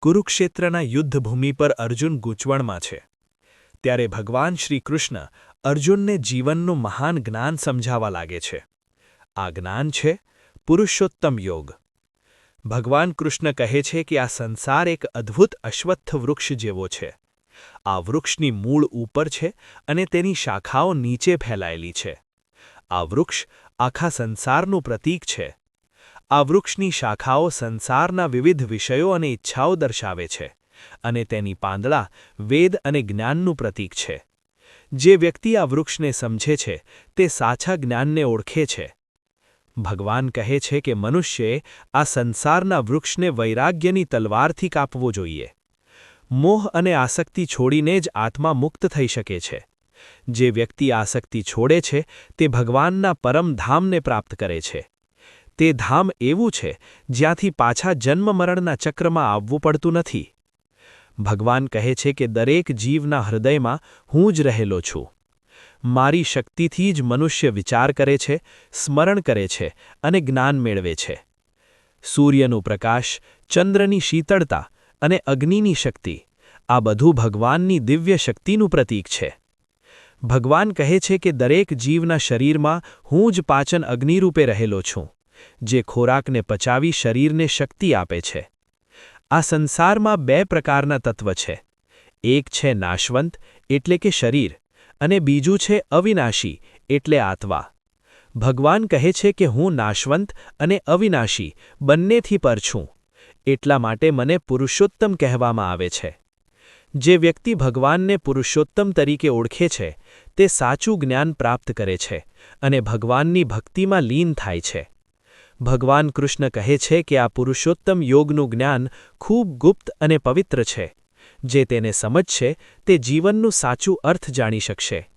કુરુક્ષેત્રના યુદ્ધભૂમિ પર અર્જુન ગૂંચવણમાં છે ત્યારે ભગવાન શ્રીકૃષ્ણ અર્જુનને જીવનનું મહાન જ્ઞાન સમજાવવા લાગે છે. આ જ્ઞાન છે પુરુષોત્તમ યોગ. ભગવાન કૃષ્ણ કહે છે કે આ સંસાર એક અદ્ભુત અશ્વત્થ વૃક્ષ જેવો છે. આ વૃક્ષની મૂળ ઉપર છે અને તેની શાખાઓ નીચે ફેલાયેલી છે. આ વૃક્ષ આખા સંસારનું પ્રતીક છે. આ વૃક્ષની શાખાઓ સંસારના વિવિધ વિષયો અને ઈચ્છાઓ દર્શાવે છે અને તેની પાંદડા વેદ અને જ્ઞાનનું પ્રતીક છે. જે વ્યક્તિ આ વૃક્ષને સમજે છે તે સાચા જ્ઞાનને ઓળખે છે. ભગવાન કહે છે કે મનુષ્યએ આ સંસારના વૃક્ષને વૈરાગ્યની તલવારથી કાપવો જોઈએ. મોહ અને આસક્તિ છોડીને જ આત્મા મુક્ત થઈ શકે છે. જે વ્યક્તિ આસક્તિ છોડે છે તે ભગવાનના પરમ ધામને પ્રાપ્ત કરે છે. તે ધામ એવું છે જ્યાંથી પાછા જન્મ-મરણના ચક્રમાં આવવું પડતું નથી. ભગવાન કહે છે કે દરેક જીવના હૃદયમાં હું જ રહેલો છું. મારી શક્તિથી જ મનુષ્ય વિચાર કરે છે, સ્મરણ કરે છે અને જ્ઞાન મેળવે છે. સૂર્યનું પ્રકાશ, ચંદ્રની શીતળતા અને અગ્નિની શક્તિ આ બધું ભગવાનની દિવ્ય શક્તિનું પ્રતીક છે. ભગવાન કહે છે કે દરેક જીવના શરીરમાં હું જ પાચન અગ્નિરૂપે રહેલો છું, જે ખોરાકને પચાવી શરીરને શક્તિ આપે છે. આ સંસારમાં બે પ્રકારના તત્વ છે. એક છે નાશવંત એટલે કે શરીર અને બીજું છે અવિનાશી એટલે આત્મા. ભગવાન કહે છે કે હું નાશવંત અને અવિનાશી બંનેથી પર છું. એટલા માટે મને પુરુષોત્તમ કહેવામાં આવે છે. જે વ્યક્તિ ભગવાનને પુરુષોત્તમ તરીકે ઓળખે છે તે સાચું જ્ઞાન પ્રાપ્ત કરે છે અને ભગવાનની ભક્તિમાં લીન થાય છે. ભગવાન કૃષ્ણ કહે છે કે આ પુરુષોત્તમ યોગનું જ્ઞાન ખૂબ ગુપ્ત અને પવિત્ર છે. જે તેને સમજશે તે જીવનનું સાચું અર્થ જાણી શકશે.